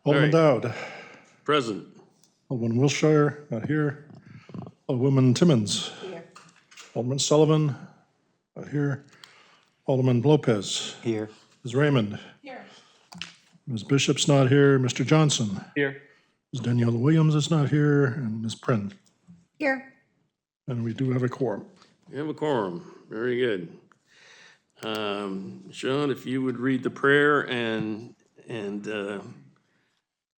Alderman Dowd. Present. Alderman Wilshire, not here. Alderwoman Timmons. Here. Alderman Sullivan, not here. Alderman Lopez. Here. Ms. Raymond. Here. Ms. Bishop's not here. Mr. Johnson. Here. Ms. Danielle Williams is not here, and Ms. Prin. Here. And we do have a quorum. We have a quorum. Very good. Sean, if you would read the prayer and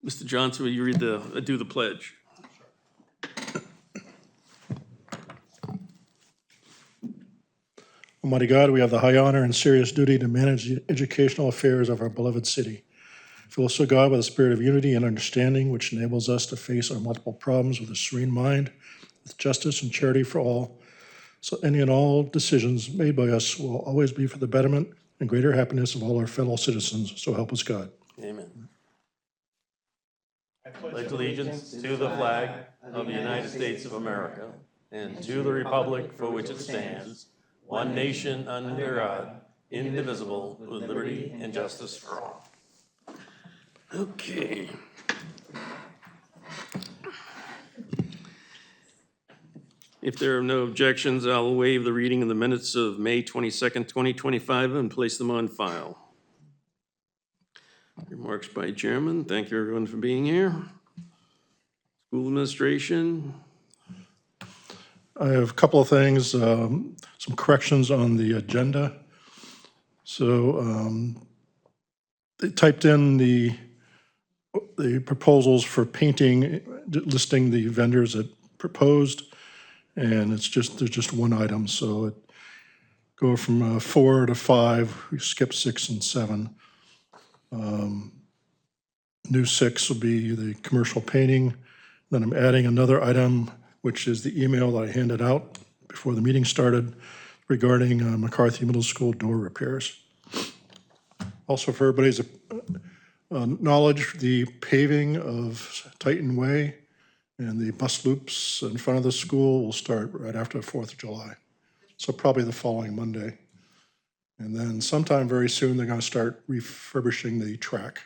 Mr. Johnson, will you read do the pledge? Almighty God, we have the high honor and serious duty to manage the educational affairs of our beloved city. Fill us, O God, with a spirit of unity and understanding, which enables us to face our multiple problems with a serene mind, with justice and charity for all. So any and all decisions made by us will always be for the betterment and greater happiness of all our fellow citizens. So help us God. Amen. I pledge allegiance to the flag of the United States of America and to the republic for which it stands, one nation under God, indivisible, with liberty and justice for all. Okay. If there are no objections, I'll waive the reading of the minutes of May 22nd, 2025 and place them on file. Remarks by chairman. Thank you everyone for being here. School administration. I have a couple of things, some corrections on the agenda. So they typed in the proposals for painting, listing the vendors that proposed, and there's just one item. So it go from 4 to 5. We skip 6 and 7. New 6 will be the commercial painting. Then I'm adding another item, which is the email that I handed out before the meeting started regarding McCarthy Middle School door repairs. Also, for everybody's knowledge, the paving of Titan Way and the bus loops in front of the school will start right after the 4th of July. So probably the following Monday. And then sometime very soon, they're going to start refurbishing the track,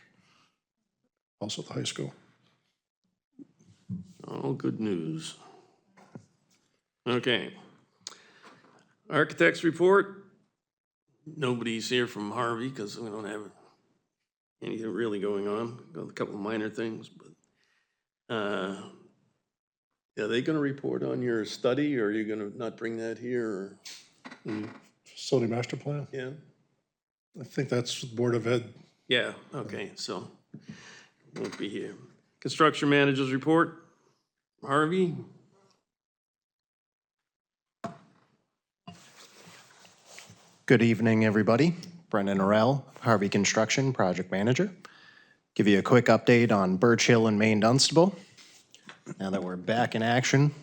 also at the high school. All good news. Okay. Architects report. Nobody's here from Harvey because we don't have anything really going on. Got a couple of minor things, but are they going to report on your study, or are you going to not bring that here? Or? Facility master plan? Yeah. I think that's Board of Ed. Yeah. Okay. So won't be here. Construction managers report. Harvey. Good evening, everybody. Brendan Orell, Harvey Construction Project Manager. Give you a quick update on Birch Hill and Maine Dunstable. Now that we're back in action.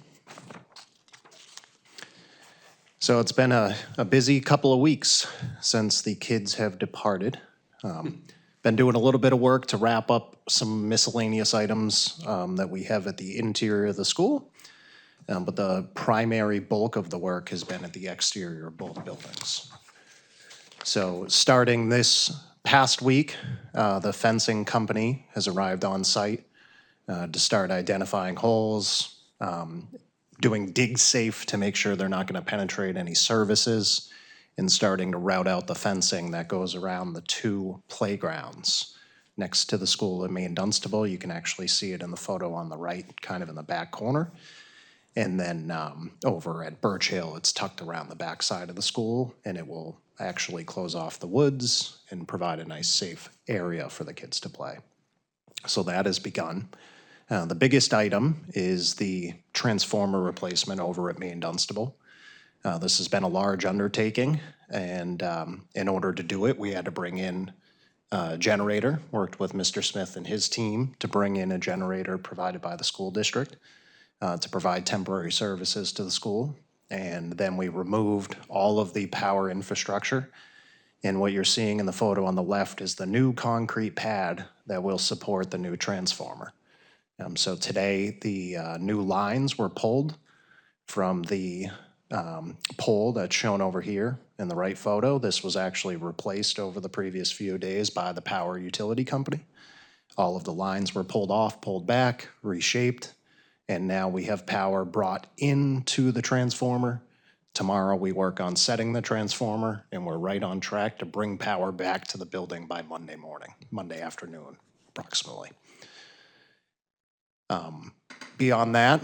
So it's been a busy couple of weeks since the kids have departed. Been doing a little bit of work to wrap up some miscellaneous items that we have at the interior of the school. But the primary bulk of the work has been at the exterior of both buildings. So starting this past week, the fencing company has arrived on site to start identifying holes, doing dig safe to make sure they're not going to penetrate any services, and starting to route out the fencing that goes around the 2 playgrounds next to the school in Maine Dunstable. You can actually see it in the photo on the right, kind of in the back corner. And then over at Birch Hill, it's tucked around the back side of the school, and it will actually close off the woods and provide a nice safe area for the kids to play. So that has begun. The biggest item is the transformer replacement over at Maine Dunstable. This has been a large undertaking, and in order to do it, we had to bring in a generator. Worked with Mr. Smith and his team to bring in a generator provided by the school district to provide temporary services to the school. And then we removed all of the power infrastructure. And what you're seeing in the photo on the left is the new concrete pad that will support the new transformer. So today, the new lines were pulled from the pole that's shown over here in the right photo. This was actually replaced over the previous few days by the power utility company. All of the lines were pulled off, pulled back, reshaped, and now we have power brought into the transformer. Tomorrow we work on setting the transformer, and we're right on track to bring power back to the building by Monday morning, Monday afternoon, approximately. Beyond that,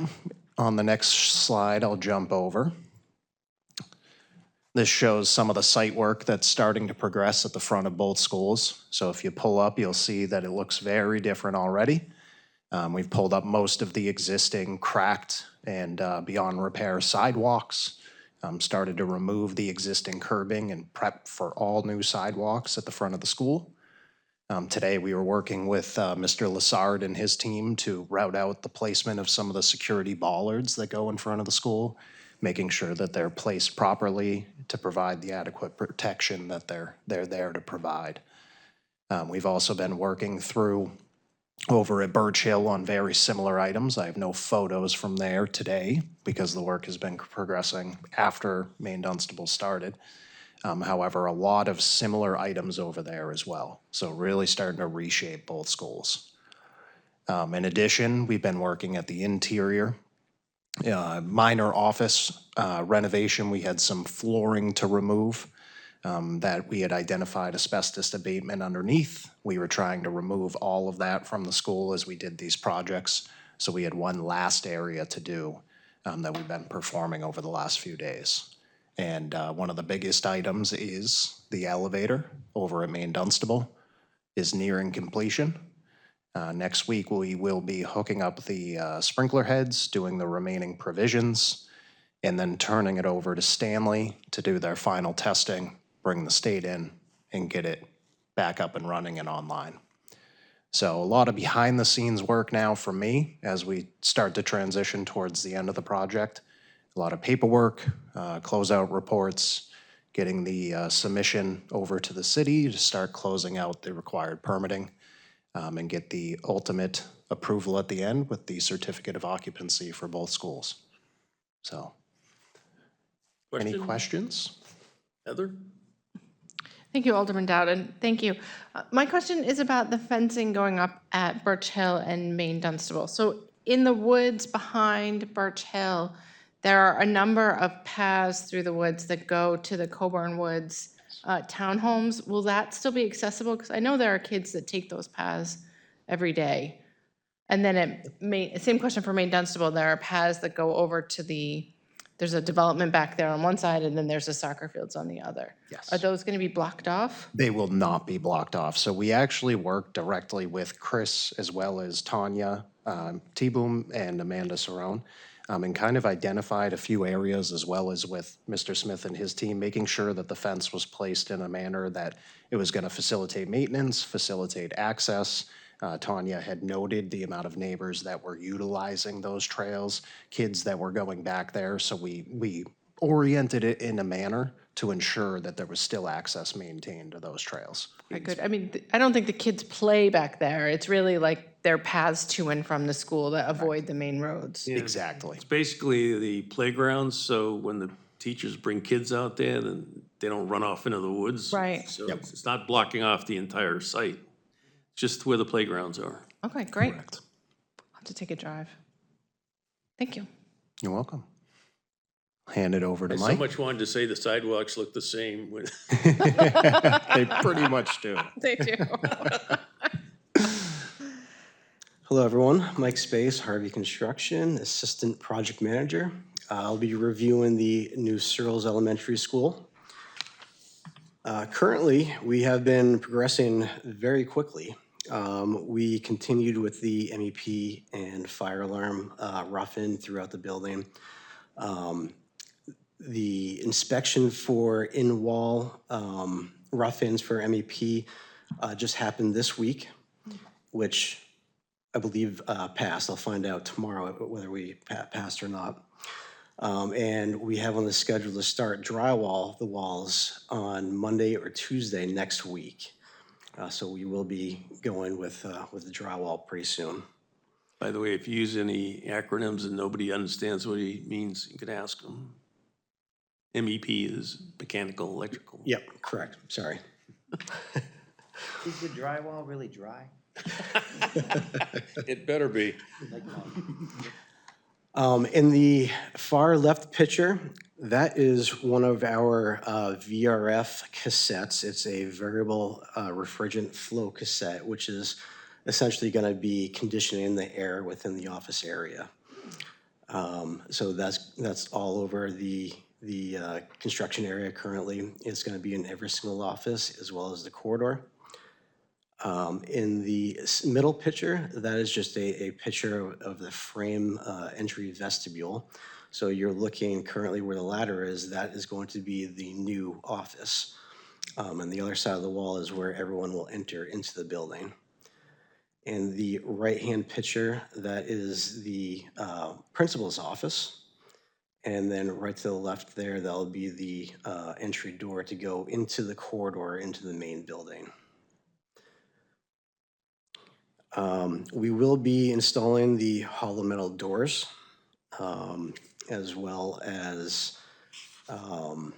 on the next slide, I'll jump over. This shows some of the site work that's starting to progress at the front of both schools. So if you pull up, you'll see that it looks very different already. We've pulled up most of the existing cracked and beyond repair sidewalks, started to remove the existing curbing and prep for all new sidewalks at the front of the school. Today, we were working with Mr. Lassard and his team to route out the placement of some of the security bollards that go in front of the school, making sure that they're placed properly to provide the adequate protection that they're there to provide. We've also been working through over at Birch Hill on very similar items. I have no photos from there today because the work has been progressing after Maine Dunstable started. However, a lot of similar items over there as well. So really starting to reshape both schools. In addition, we've been working at the interior. Minor office renovation, we had some flooring to remove that we had identified asbestos abatement underneath. We were trying to remove all of that from the school as we did these projects. So we had one last area to do that we've been performing over the last few days. And one of the biggest items is the elevator over at Maine Dunstable is nearing completion. Next week, we will be hooking up the sprinkler heads, doing the remaining provisions, and then turning it over to Stanley to do their final testing, bring the state in, and get it back up and running and online. So a lot of behind the scenes work now for me as we start to transition towards the end of the project. A lot of paperwork, closeout reports, getting the submission over to the city to start closing out the required permitting and get the ultimate approval at the end with the certificate of occupancy for both schools. So, any questions? Heather? Thank you, Alderman Dowden. Thank you. My question is about the fencing going up at Birch Hill and Maine Dunstable. So in the woods behind Birch Hill, there are a number of paths through the woods that go to the Coburn Woods townhomes. Will that still be accessible? Because I know there are kids that take those paths every day. And then same question for Maine Dunstable. There are paths that go over to there's a development back there on one side, and then there's the soccer fields on the other. Yes. Are those going to be blocked off? They will not be blocked off. So we actually work directly with Chris as well as Tanya T-Boom and Amanda Cerrone and kind of identified a few areas as well as with Mr. Smith and his team, making sure that the fence was placed in a manner that it was going to facilitate maintenance, facilitate access. Tanya had noted the amount of neighbors that were utilizing those trails, kids that were going back there. So we oriented it in a manner to ensure that there was still access maintained to those trails. Okay, good. I mean, I don't think the kids play back there. It's really like their paths to and from the school that avoid the main roads. Yeah. Exactly. It's basically the playgrounds, so when the teachers bring kids out there, then they don't run off into the woods. Right. So it's not blocking off the entire site, just where the playgrounds are. Okay, great. Correct. I'll have to take a drive. Thank you. You're welcome. Hand it over to I so Mike. much wanted to say the sidewalks look the same when They pretty much do. They do. Hello, everyone. Mike Space, Harvey Construction, Assistant Project Manager. I'll be reviewing the new Searles Elementary School. Currently, we have been progressing very quickly. We continued with the MEP and fire alarm rough-in throughout the building. The inspection for in-wall rough-ins for MEP just happened this week, which I believe passed. I'll find out tomorrow whether we passed or not. And we have on the schedule to start drywall the walls on Monday or Tuesday next week. So we will be going with the drywall pretty soon. By the way, if you use any acronyms and nobody understands what he means, you could ask him. MEP is mechanical, electrical. Yep, correct. Sorry. Is the drywall really dry? It better be. In the far left picture, that is one of our VRF cassettes. It's a variable refrigerant flow cassette, which is essentially going to be conditioning the air within the office area. So that's all over the construction area currently. It's going to be in every single office as well as the corridor. In the middle picture, that is just a picture of the frame entry vestibule. So you're looking currently where the ladder is, that is going to be the new office. And the other side of the wall is where everyone will enter into the building. In the right-hand picture, that is the principal's office. And then right to the left there, that'll be the entry door to go into the corridor, into the main building. We will be installing the hollow metal doors, as well as, I'm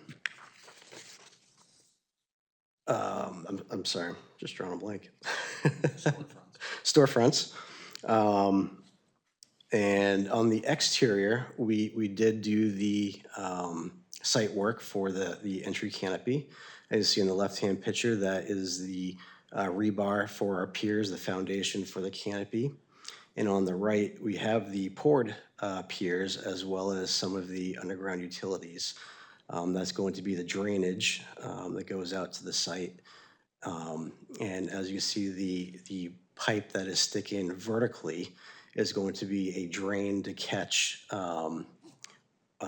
sorry, just drawing a blank. Storefronts. And on the exterior, we did do the site work for the entry canopy. As you see in the left-hand picture, that is the rebar for our piers, the foundation for the canopy. And on the right, we have the poured piers as well as some of the underground utilities. That's going to be the drainage that goes out to the site. And as you see, the pipe that is sticking vertically is going to be a drain to catch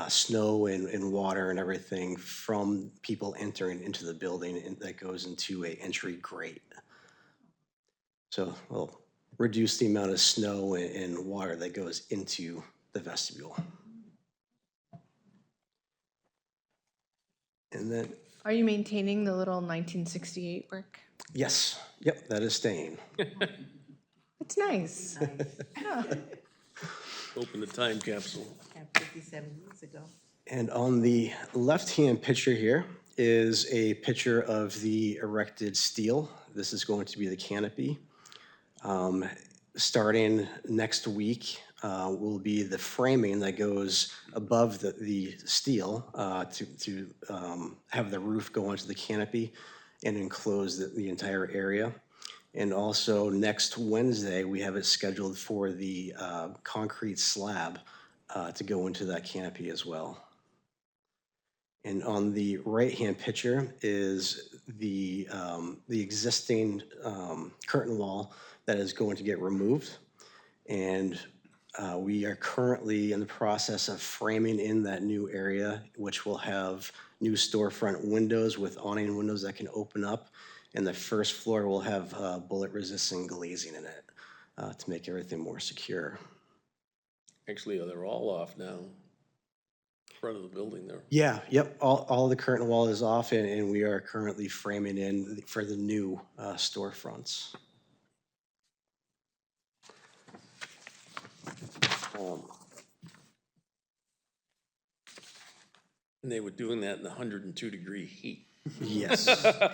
snow and water and everything from people entering into the building, and that goes into a entry grate. So we'll reduce the amount of snow and water that goes into the vestibule. And then, Are you maintaining the little 1968 brick? yes, yep, that is staying. It's nice. Yeah. Open the time capsule. 57 years ago. And on the left-hand picture here is a picture of the erected steel. This is going to be the canopy. Starting next week will be the framing that goes above the steel to have the roof go onto the canopy and enclose the entire area. And also next Wednesday, we have it scheduled for the concrete slab to go into that canopy as well. And on the right-hand picture is the existing curtain wall that is going to get removed. And we are currently in the process of framing in that new area, which will have new storefront windows with awning windows that can open up. And the first floor will have bullet-resistant glazing in it to make everything more secure. Actually, they're all off now. Front of the building there. Yeah, yep, all the curtain wall is off, and we are currently framing in for the new storefronts. And they were doing that in 102-degree heat. Yes,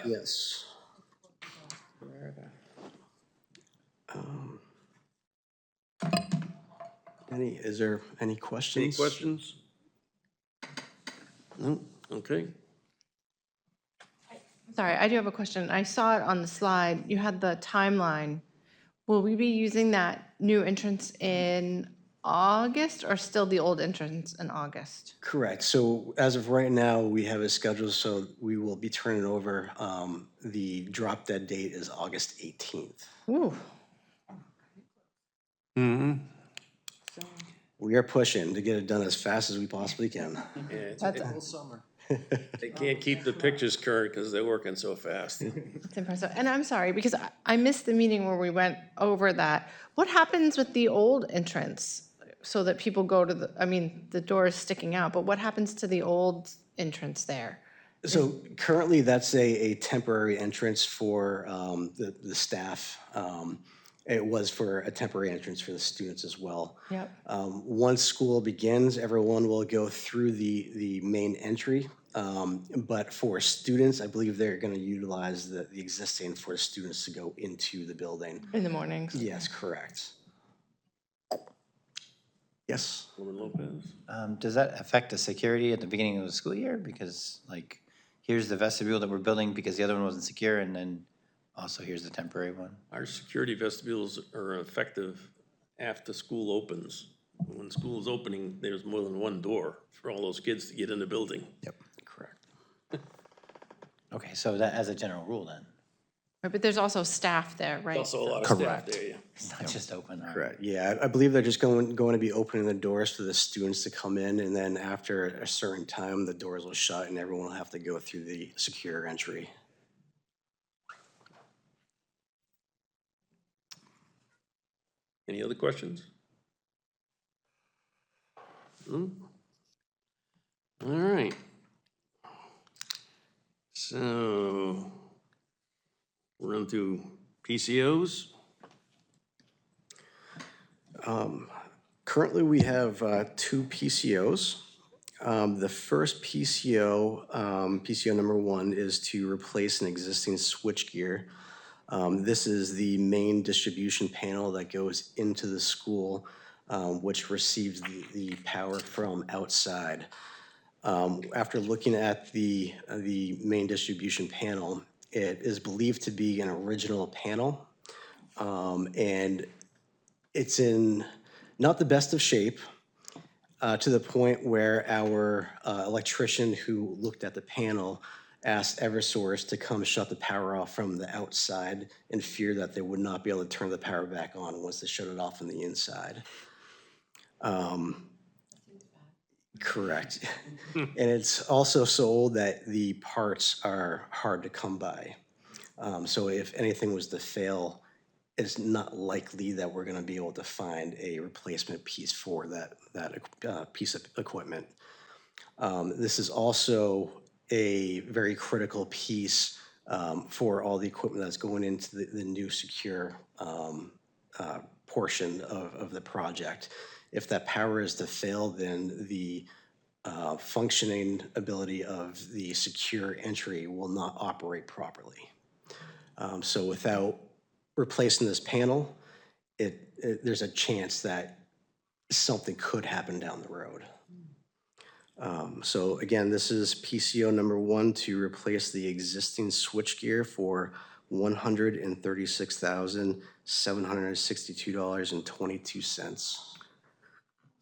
yes. Is there any questions? Any questions? No? Okay. Sorry, I do have a question. I saw it on the slide. You had the timeline. Will we be using that new entrance in August or still the old entrance in August? Correct. So as of right now, we have a schedule, so we will be turning over, the drop dead date is August 18th. Ooh, We are pushing to get it done as fast as we possibly can. Yeah, that's Summer. they can't keep the pictures current because they're working so fast. it's impressive. And I'm sorry, because I missed the meeting where we went over that. What happens with the old entrance so that people go to the door is sticking out, but what happens to the old entrance there? So currently, that's a temporary entrance for the staff. It was for a temporary entrance for the students as well. Yep. Once school begins, everyone will go through the main entry, But for students, I believe they're going to utilize the existing for students to go into the building. In the mornings? Yes, correct. Yes. Alderman Lopez? Does that affect the security at the beginning of the school year? Because like, here's the vestibule that we're building because the other one wasn't secure, and then also here's the temporary one. Our security vestibules are effective after school opens. When school is opening, there's more than one door for all those kids to get in the building. Yep, correct. Okay, so that as a general rule then, Right, but there's also staff there, right? Also a lot of staff Correct. there, yeah. it's not just open. all right. Correct. Yeah, I believe they're just going to be opening the doors for the students to come in, and then after a certain time, the doors will shut and everyone will have to go through the secure entry. Any other questions? No? All right. So, we're on to PCOs. Currently, we have two PCOs. The first PCO, PCO number 1, is to replace an existing switchgear. This is the main distribution panel that goes into the school, which receives the power from outside. After looking at the main distribution panel, it is believed to be an original panel, and it's in not the best of shape, to the point where our electrician who looked at the panel asked Eversource to come shut the power off from the outside in fear that they would not be able to turn the power back on once they shut it off from the inside. Correct. And it's also so old that the parts are hard to come by. So if anything was to fail, it's not likely that we're going to be able to find a replacement piece for that piece of equipment. This is also a very critical piece for all the equipment that's going into the new secure portion of the project. If that power is to fail, then the functioning ability of the secure entry will not operate properly. So without replacing this panel, there's a chance that something could happen down the road. So again, this is PCO number 1 to replace the existing switchgear for $136,762.22.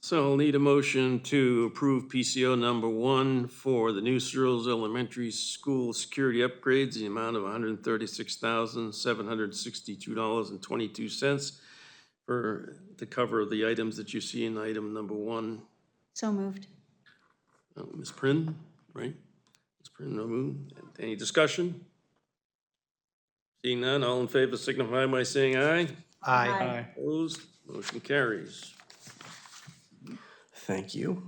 So I'll need a motion to approve PCO number 1 for the New Searles Elementary School security upgrades, the amount of $136,762.22 to cover the items that you see in item number 1. So moved. Ms. Prin, right? Ms. Prin, no move. Any discussion? Seeing none, all in favor signify by saying aye. Aye. Opposed? Motion carries. Thank you.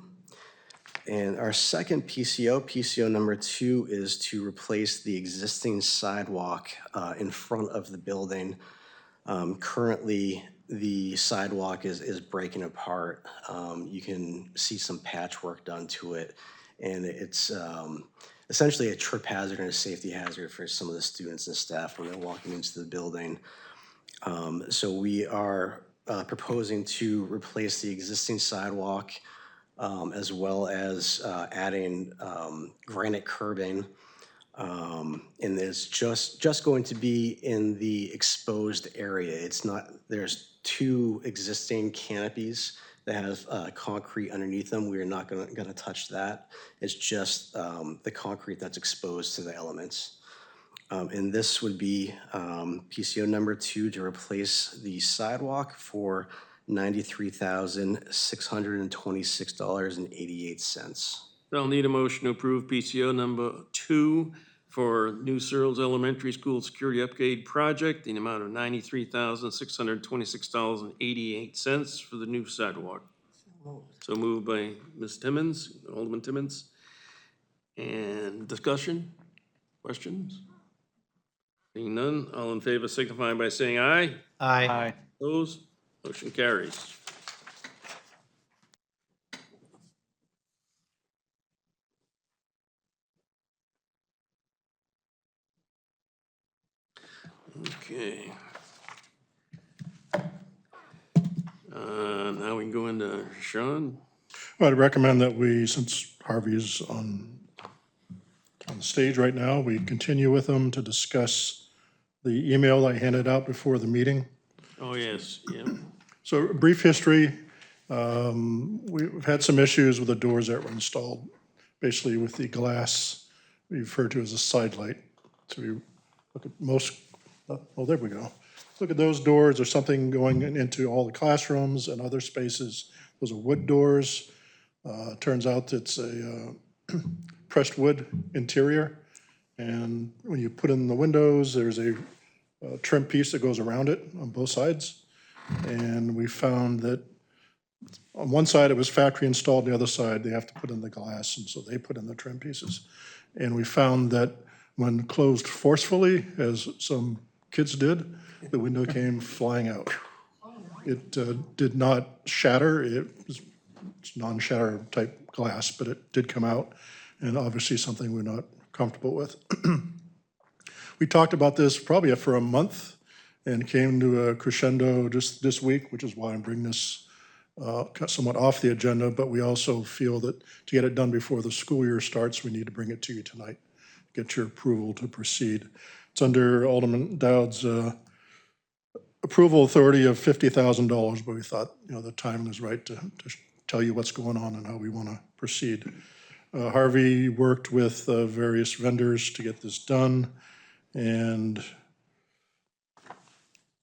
And our second PCO, PCO number 2, is to replace the existing sidewalk in front of the building. Currently, the sidewalk is breaking apart. You can see some patchwork done to it, and it's essentially a trip hazard and a safety hazard for some of the students and staff when they're walking into the building. So we are proposing to replace the existing sidewalk as well as adding granite curbing. And it's just going to be in the exposed area. It's not, there's 2 existing canopies that have concrete underneath them. We are not gonna touch that. It's just the concrete that's exposed to the elements. And this would be PCO number 2 to replace the sidewalk for $93,626.88. So I'll need a motion to approve PCO number 2 for New Searles Elementary School Security Upgrade Project in the amount of $93,626.88 for the new sidewalk. So moved by Ms. Timmons, Alderman Timmons. And discussion, questions? Seeing none, all in favor signify by saying aye. Aye. Opposed? Motion carries. Okay. Now we can go into Sean. I'd recommend that we, since Harvey's on the stage right now, we continue with him to discuss the email I handed out before the meeting. Oh, yes, yeah. So a brief history, we've had some issues with the doors that were installed, basically with the glass we refer to as a side light. So we look at most, oh, there we go. Look at those doors, there's something going into all the classrooms and other spaces. Those are wood doors. Turns out it's a pressed wood interior. And when you put in the windows, there's a trim piece that goes around it on both sides. And we found that on one side it was factory installed, the other side they have to put in the glass, and so they put in the trim pieces. And we found that when closed forcefully, as some kids did, the window came flying out. It did not shatter, it's non-shatter type glass, but it did come out, and obviously something we're not comfortable with. We talked about this probably for a month and came to a crescendo just this week, which is why I'm bringing this somewhat off the agenda, but we also feel that to get it done before the school year starts, we need to bring it to you tonight, get your approval to proceed. It's under Alderman Dowd's approval authority of $50,000, but we thought, the timing was right to tell you what's going on and how we want to proceed. Harvey worked with various vendors to get this done, and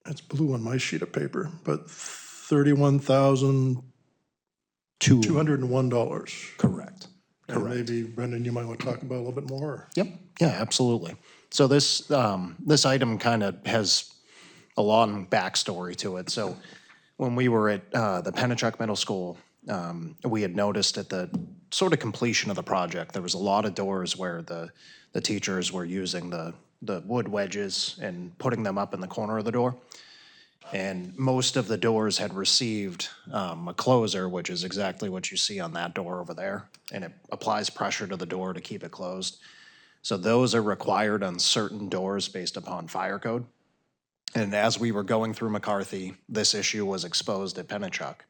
it's blue on my sheet of paper, but $31,201. Correct. And maybe, Brendan, you might want to talk about it a little bit more. Yep, yeah, absolutely. So this item kind of has a long backstory to it. So when we were at the Pennachuck Middle School, we had noticed at the sort of completion of the project, there was a lot of doors where the teachers were using the wood wedges and putting them up in the corner of the door. And most of the doors had received a closer, which is exactly what you see on that door over there. And it applies pressure to the door to keep it closed. So those are required on certain doors based upon fire code. And as we were going through McCarthy, this issue was exposed at Pennachuck.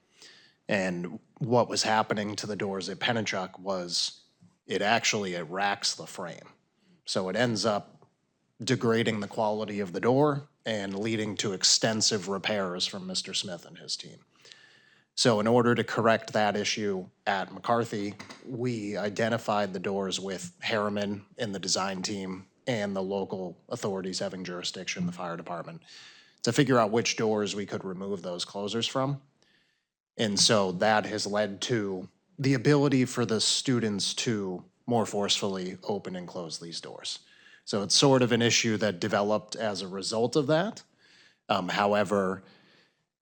And what was happening to the doors at Pennachuck was it racks the frame. So it ends up degrading the quality of the door and leading to extensive repairs from Mr. Smith and his team. So in order to correct that issue at McCarthy, we identified the doors with Harriman and the design team and the local authorities having jurisdiction, the fire department, to figure out which doors we could remove those closers from. And so that has led to the ability for the students to more forcefully open and close these doors. So it's sort of an issue that developed as a result of that. However,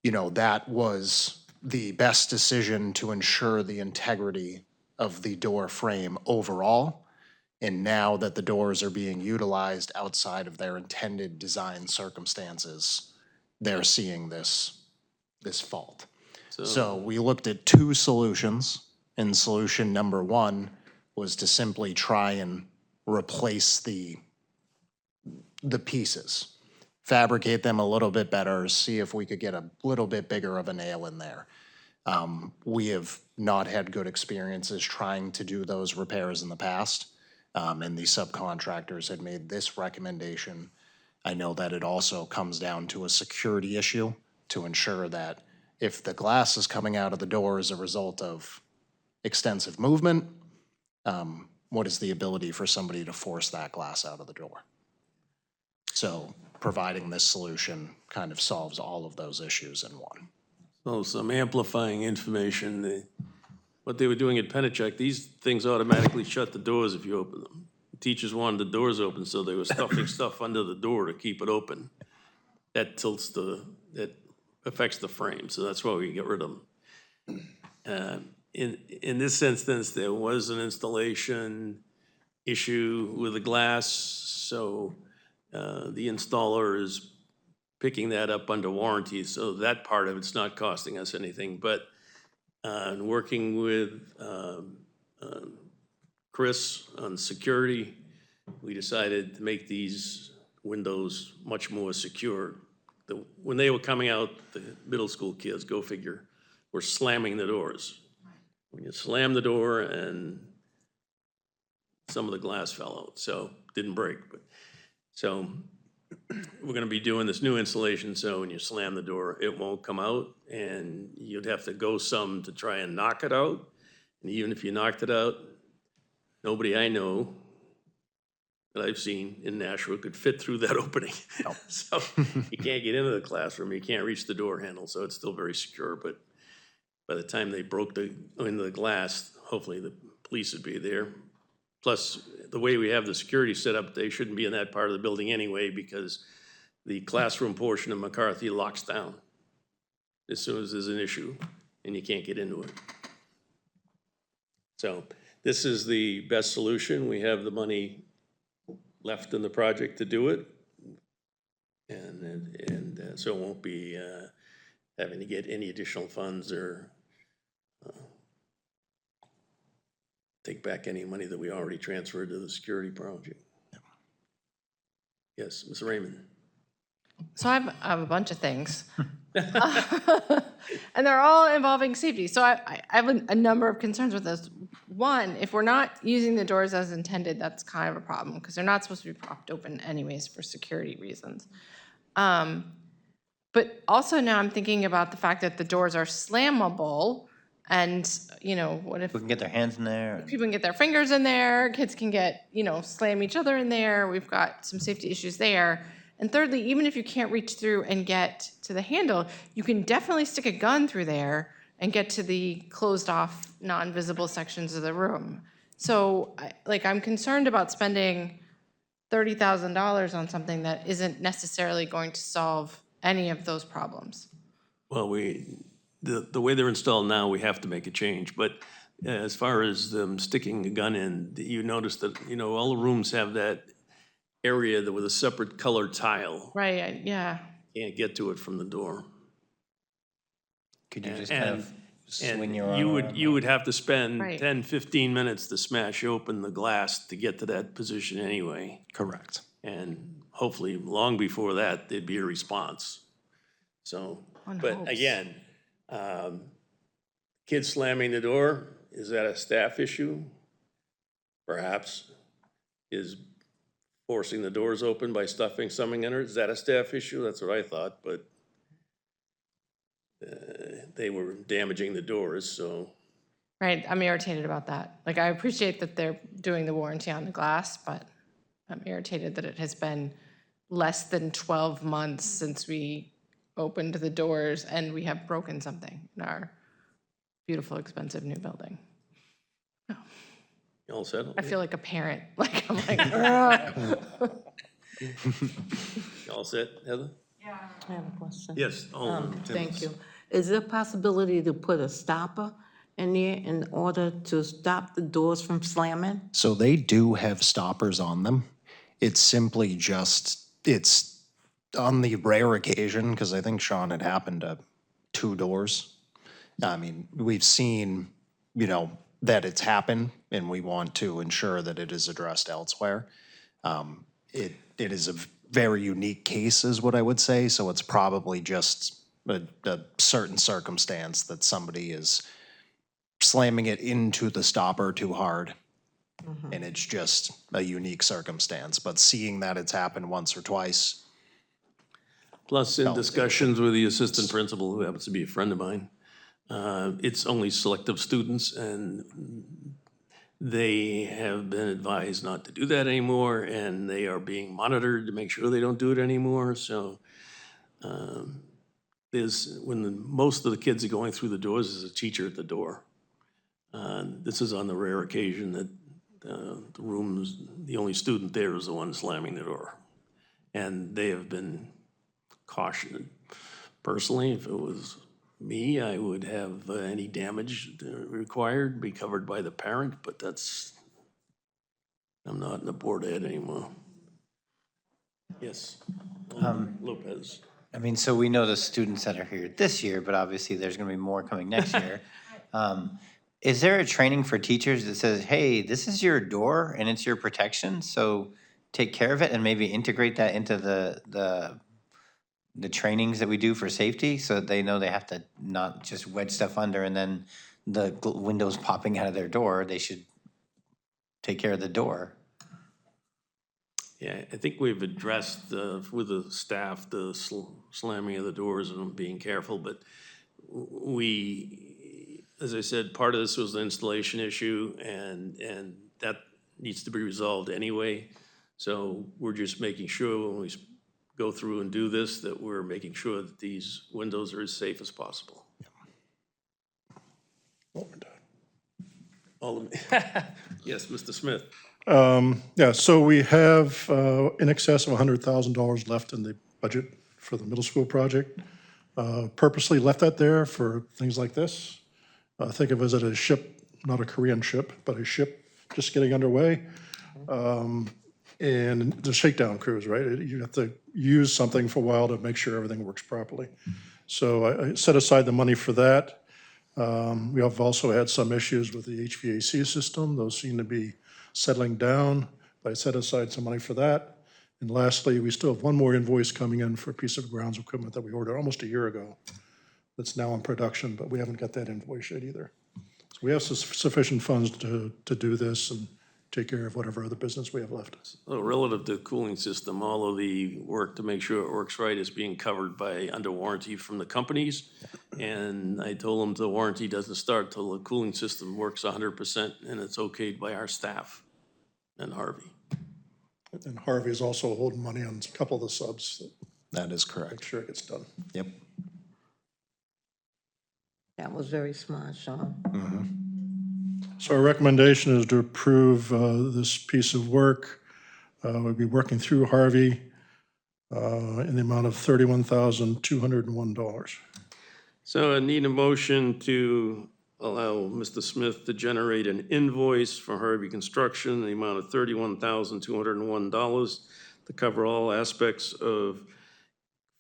that was the best decision to ensure the integrity of the door frame overall. And now that the doors are being utilized outside of their intended design circumstances, they're seeing this fault. So we looked at two solutions, and solution number one was to simply try and replace the pieces, fabricate them a little bit better, see if we could get a little bit bigger of a nail in there. We have not had good experiences trying to do those repairs in the past, and the subcontractors had made this recommendation. I know that it also comes down to a security issue to ensure that if the glass is coming out of the door as a result of extensive movement, what is the ability for somebody to force that glass out of the door? So providing this solution kind of solves all of those issues in one. So some amplifying information. What they were doing at Pennachuck, these things automatically shut the doors if you open them. Teachers wanted the doors open, so they were stuffing stuff under the door to keep it open. That that affects the frame, so that's why we get rid of them. In this instance, there was an installation issue with the glass, so the installer is picking that up under warranty, so that part of it's not costing us anything. But working with Chris on security, we decided to make these windows much more secure. When they were coming out, the middle school kids, go figure, were slamming the doors. When you slam the door and some of the glass fell out, so didn't break, but, so we're gonna be doing this new installation, so when you slam the door, it won't come out, and you'd have to go some to try and knock it out. And even if you knocked it out, nobody I know that I've seen in Nashua could fit through that opening. So you can't get into the classroom, you can't reach the door handle, so it's still very secure, but by the time they broke into the glass, hopefully the police would be there. Plus, the way we have the security set up, they shouldn't be in that part of the building anyway, because the classroom portion of McCarthy locks down as soon as there's an issue, and you can't get into it. So this is the best solution. We have the money left in the project to do it. And so it won't be having to get any additional funds or take back any money that we already transferred to the security project. Yes, Ms. Raymond. So I have a bunch of things. And they're all involving safety. So I have a number of concerns with this. One, if we're not using the doors as intended, that's kind of a problem because they're not supposed to be propped open anyways for security reasons. But also now I'm thinking about the fact that the doors are slammable and, you know, what if People can get their hands in there. people can get their fingers in there, kids can get, you know, slam each other in there. We've got some safety issues there. And thirdly, even if you can't reach through and get to the handle, you can definitely stick a gun through there and get to the closed off, non-visible sections of the room. So I'm concerned about spending $30,000 on something that isn't necessarily going to solve any of those problems. Well, the way they're installed now, we have to make a change, but as far as them sticking a gun in, you notice that, you know, all the rooms have that area that with a separate colored tile. Right, yeah. Can't get to it from the door. Could you just kind of swing your And arm you would have to spend Right. 10, 15 minutes to smash open the glass to get to that position anyway. Correct. And hopefully, long before that, there'd be a response. So, One but hopes. again, kids slamming the door, is that a staff issue? Perhaps. Is forcing the doors open by stuffing something in it, is that a staff issue? That's what I thought, but they were damaging the doors, so. Right, I'm irritated about that. Like, I appreciate that they're doing the warranty on the glass, but I'm irritated that it has been less than 12 months since we opened the doors and we have broken something in our beautiful, expensive new building. You all set? I feel like a parent, like, I'm like, "Ugh." You all set, Heather? I have a question. Yes. Alderman Thank Timmons. you. Is there a possibility to put a stopper in there in order to stop the doors from slamming? So they do have stoppers on them. It's simply just, it's on the rare occasion, because I think Sean had happened to 2 doors. I mean, we've seen, you know, that it's happened, and we want to ensure that it is addressed elsewhere. It is a very unique case, is what I would say, so it's probably just a certain circumstance that somebody is slamming it into the stopper too hard, and it's just a unique circumstance. But seeing that it's happened once or twice, Plus, in discussions with the assistant principal, who happens to be a friend of mine, it's only selective students, and they have been advised not to do that anymore, and they are being monitored to make sure they don't do it anymore. So most of the kids are going through the doors, there's a teacher at the door. This is on the rare occasion that the only student there is the one slamming the door. And they have been cautioned. Personally, if it was me, I would have any damage required be covered by the parent, but I'm not in the board ed anymore. Yes, Lopez. I mean, so we know the students that are here this year, but obviously there's going to be more coming next year. Is there a training for teachers that says, hey, this is your door and it's your protection, so take care of it and maybe integrate that into the trainings that we do for safety so that they know they have to not just wedge stuff under and then the windows popping out of their door, they should take care of the door. Yeah, I think we've addressed with the staff, the slamming of the doors and being careful, but we, as I said, part of this was the installation issue and that needs to be resolved anyway. So we're just making sure when we go through and do this, that we're making sure that these windows are as safe as possible. Yes, Mr. Smith. Yeah, so we have in excess of $100,000 left in the budget for the middle school project. Purposely left that there for things like this. Think of it as a ship, not a Korean ship, but a ship just getting underway. And the shakedown cruise, right? You have to use something for a while to make sure everything works properly. So I set aside the money for that. We have also had some issues with the HVAC system. Those seem to be settling down, but I set aside some money for that. And lastly, we still have one more invoice coming in for a piece of grounds equipment that we ordered almost a year ago. That's now in production, but we haven't got that invoice yet either. So we have sufficient funds to do this and take care of whatever other business we have left. So relative to the cooling system, all of the work to make sure it works right is being covered by under warranty from the companies. And I told them the warranty doesn't start till the cooling system works 100% and it's okayed by our staff and Harvey. And Harvey is also holding money on a couple of the subs that That is make correct. sure it gets done. Yep. That was very smart, Sean. So our recommendation is to approve this piece of work. We'll be working through Harvey in the amount of $31,201. So I need a motion to allow Mr. Smith to generate an invoice for Harvey Construction in the amount of $31,201 to cover all aspects of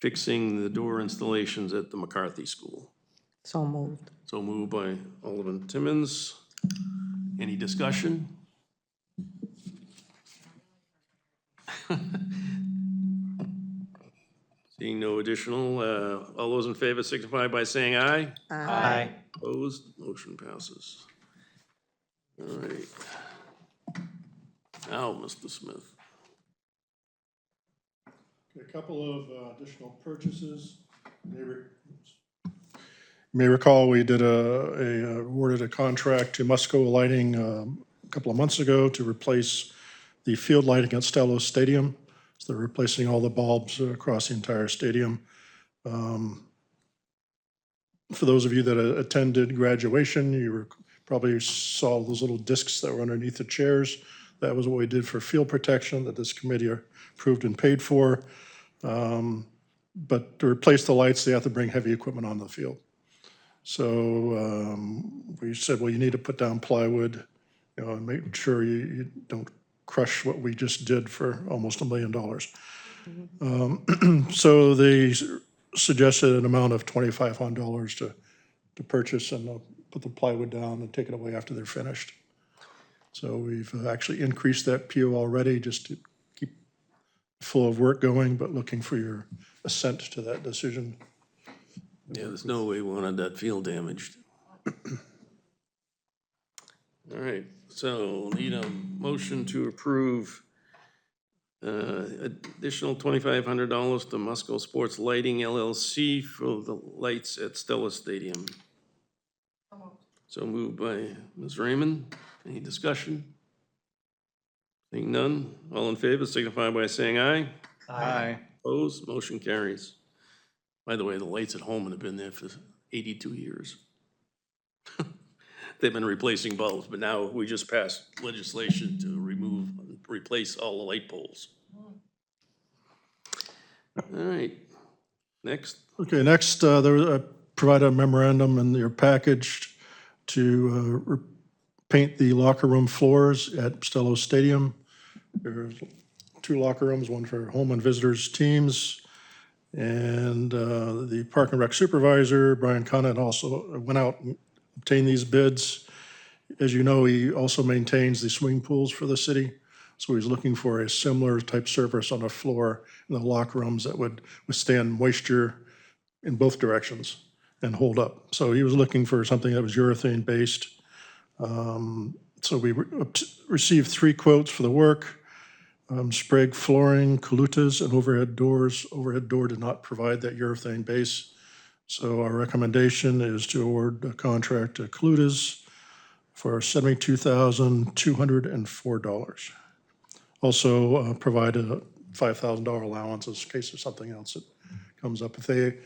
fixing the door installations at the McCarthy School. So moved. So moved by Alderman Timmons. Any discussion? Seeing no additional, all those in favor signify by saying aye. Aye. Opposed, motion passes. All right. Now, Mr. Smith. A couple of additional purchases. You may recall we did awarded a contract to Musco Lighting a couple of months ago to replace the field lighting at Stello Stadium. So they're replacing all the bulbs across the entire stadium. For those of you that attended graduation, you probably saw those little discs that were underneath the chairs. That was what we did for field protection that this committee approved and paid for. But to replace the lights, they have to bring heavy equipment on the field. So we said, well, you need to put down plywood, and make sure you don't crush what we just did for almost $1 million. So they suggested an amount of $2,500 to purchase and put the plywood down and take it away after they're finished. So we've actually increased that PO already just to keep the flow of work going, but looking for your assent to that decision. Yeah, there's no way we wanted that field damaged. All right, so need a motion to approve additional $2,500 to Musco Sports Lighting LLC for the lights at Stella Stadium. So moved by Ms. Raymond. Any discussion? Seeing none, all in favor signify by saying aye. Aye. Opposed, motion carries. By the way, the lights at home have been there for 82 years. They've been replacing bulbs, but now we just passed legislation to replace all the light poles. All right, next. Okay, next, I provide a memorandum in your package to paint the locker room floors at Stello Stadium. There's 2 locker rooms, one for home and visitors teams. And the Park and Rec Supervisor, Brian Conant, also went out and obtained these bids. As you know, he also maintains the swimming pools for the city. So he's looking for a similar type surface on the floor in the locker rooms that would withstand moisture in both directions and hold up. So he was looking for something that was urethane-based. So we received 3 quotes for the work. Sprague flooring, Colutas, and overhead doors. Overhead door did not provide that urethane base. So our recommendation is to award a contract to Colutas for $72,204. Also provide a $5,000 allowance in case there's something else that comes up. If they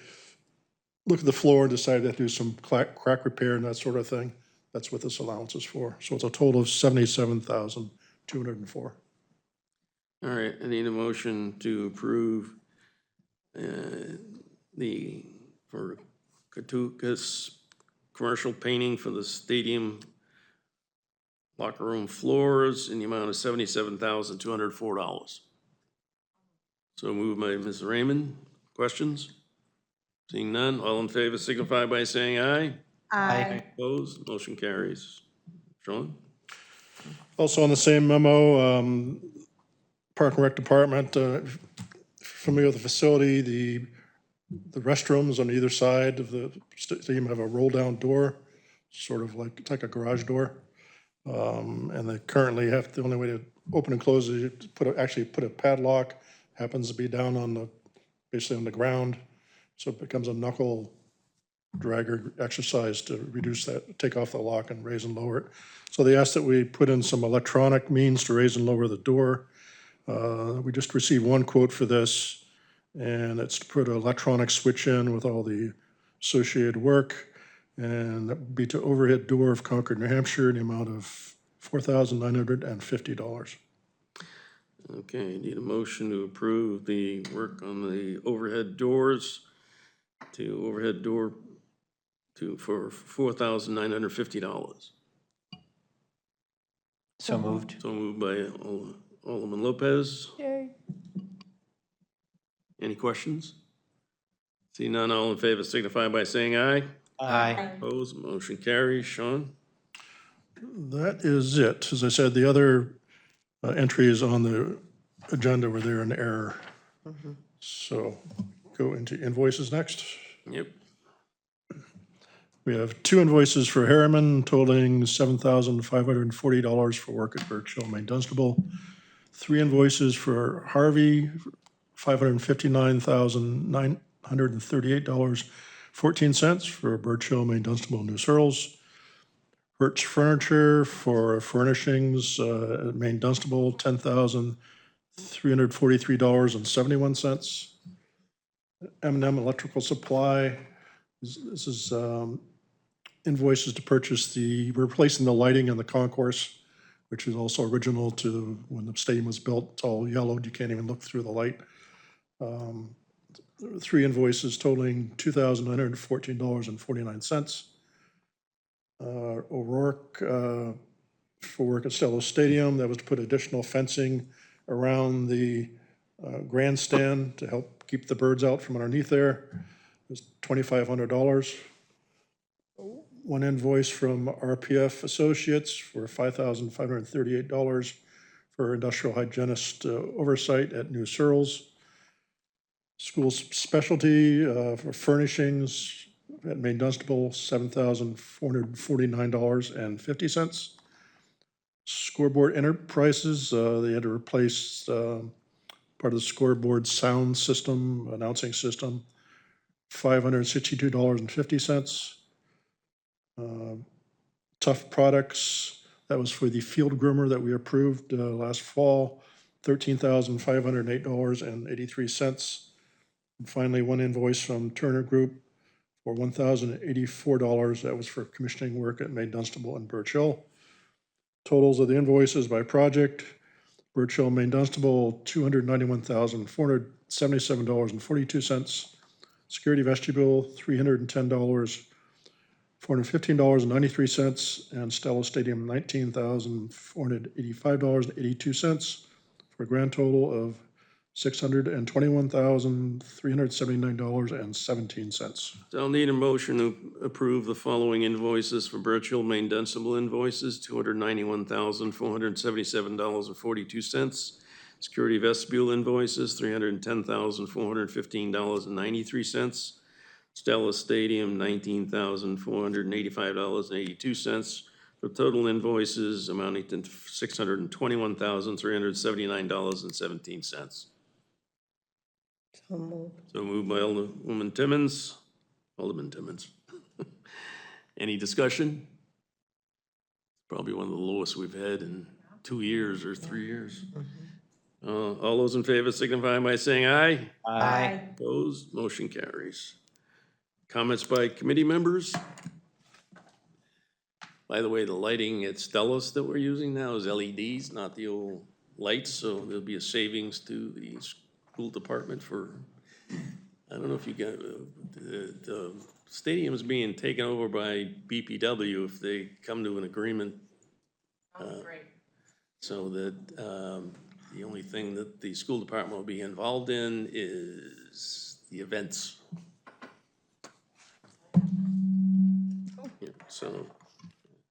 look at the floor and decide to do some crack repair and that sort of thing, that's what this allowance is for. So it's a total of $77,204. All right, I need a motion to approve for Katukas commercial painting for the stadium locker room floors in the amount of $77,204. So moved by Ms. Raymond. Questions? Seeing none, all in favor signify by saying aye. Aye. Opposed, motion carries. Sean? Also on the same memo, Park and Rec Department, familiar with the facility, the restrooms on either side of the stadium have a roll-down door, sort of like, it's like a garage door. And they currently have, the only way to open and close is to actually put a padlock, happens to be down on the, basically on the ground. So it becomes a knuckle dragger exercise to reduce that, take off the lock and raise and lower it. So they asked that we put in some electronic means to raise and lower the door. We just received 1 quote for this, and it's to put an electronic switch in with all the associated work. And that would be to overhead door of Concord, New Hampshire, in the amount of $4,950. Okay, need a motion to approve the work on the overhead doors for $4,950. So moved. So moved by Alderman Lopez. Yay. Any questions? See none, all in favor signify by saying aye. Aye. Opposed, motion carries. Sean? That is it. As I said, the other entries on the agenda were there in error. So go into invoices next. Yep. We have 2 invoices for Harriman totaling $7,540 for work at Birch Hill, Maine Dunstable. 3 invoices for Harvey, $559,938.14 for Birch Hill, Maine Dunstable, New Searles. Birch Furniture for furnishings at Maine Dunstable, $10,343.71. M&M Electrical Supply, this is invoices to purchase we're replacing the lighting in the concourse, which is also original to when the stadium was built. It's all yellowed, you can't even look through the light. 3 invoices totaling $2,914.49. O'Rourke for work at Stello Stadium, that was to put additional fencing around the grandstand to help keep the birds out from underneath there. It was $2,500. 1 invoice from RPF Associates for $5,538 for industrial hygienist oversight at New Searles. School specialty for furnishings at Maine Dunstable, $7,449.50. Scoreboard Enterprises, they had to replace part of the scoreboard sound system, announcing system, $562.50. Tough Products, that was for the field groomer that we approved last fall, $13,508.83. And finally, 1 invoice from Turner Group for $1,084. That was for commissioning work at Maine Dunstable and Birch Hill. Totals of the invoices by project: Birch Hill, Maine Dunstable, $291,477.42. Security Vestibule, $310. $415.93, and Stello Stadium, $19,485.82, for a grand total of $621,379.17. So I'll need a motion to approve the following invoices for Birch Hill Main Dunstable invoices, $291,477.42. Security vestibule invoices, $310,415.93. Stella Stadium, $19,485.82. For total invoices amounting to $621,379.17. So moved. So moved by Alderman Timmons. Alderman Timmons. Any discussion? Probably one of the lowest we've had in 2 years or 3 years. All those in favor signify by saying aye. Aye. Opposed, motion carries. Comments by committee members? By the way, the lighting at Stellas that we're using now is LEDs, not the old lights, so there'll be a savings to the school department for, I don't know if you got, the stadium's being taken over by BPW if they come to an agreement. Great. So that, the only thing that the school department will be involved in is the events. Yeah, so,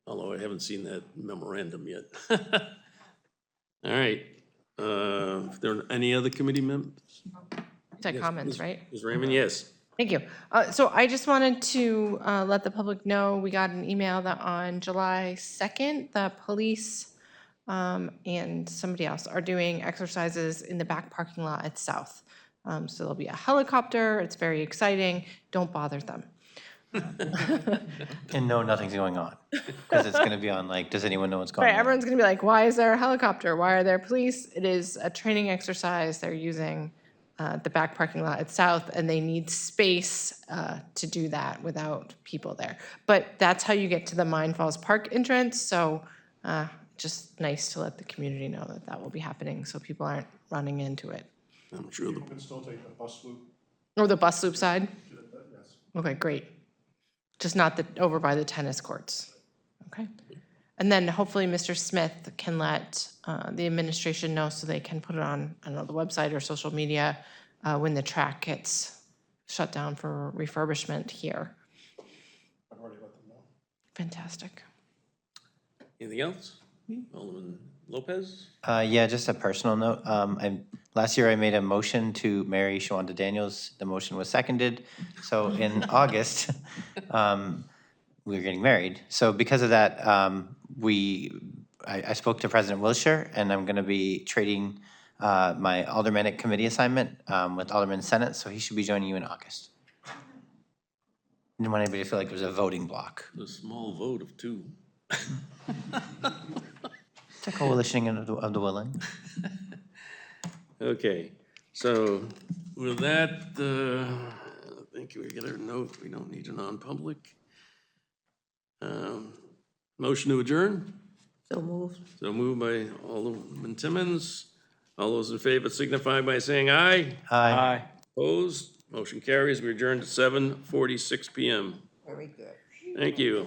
although I haven't seen that memorandum yet. All right, if there are any other committee members? Said comments, right? Ms. Raymond, yes. Thank you. So I just wanted to let the public know, we got an email that on July 2nd, the police and somebody else are doing exercises in the back parking lot at South. So there'll be a helicopter. It's very exciting. Don't bother them. And no, nothing's going on, because it's gonna be on like, does anyone know what's going Right, on? everyone's gonna be like, why is there a helicopter? Why are there police? It is a training exercise. They're using the back parking lot at South, and they need space to do that without people there. But that's how you get to the Mine Falls Park entrance, so just nice to let the community know that that will be happening, so people aren't running into it. I'm sure the You can still take the bus loop. Or the bus loop side? Okay, great. Just not over by the tennis courts. Okay. And then hopefully Mr. Smith can let the administration know so they can put it on, I don't know, the website or social media when the track gets shut down for refurbishment here. I've already let them know. Fantastic. anything else? Alderman Lopez? Yeah, just a personal note. Last year I made a motion to marry Shawanda Daniels. The motion was seconded. So in August, we were getting married. So because of that, I spoke to President Wilshire, and I'm going to be trading my aldermanic committee assignment with Alderman Senate, so he should be joining you in August. Didn't want anybody to feel like it was a voting block. A small vote of 2. It's a coalition of the willing. Okay, so with that, I think we get our note, we don't need a non-public. Motion to adjourn? So moved. So moved by Alderman Timmons. All those in favor signify by saying aye. Aye. Opposed? Motion carries. We adjourn to 7:46 PM. Very good. Thank you.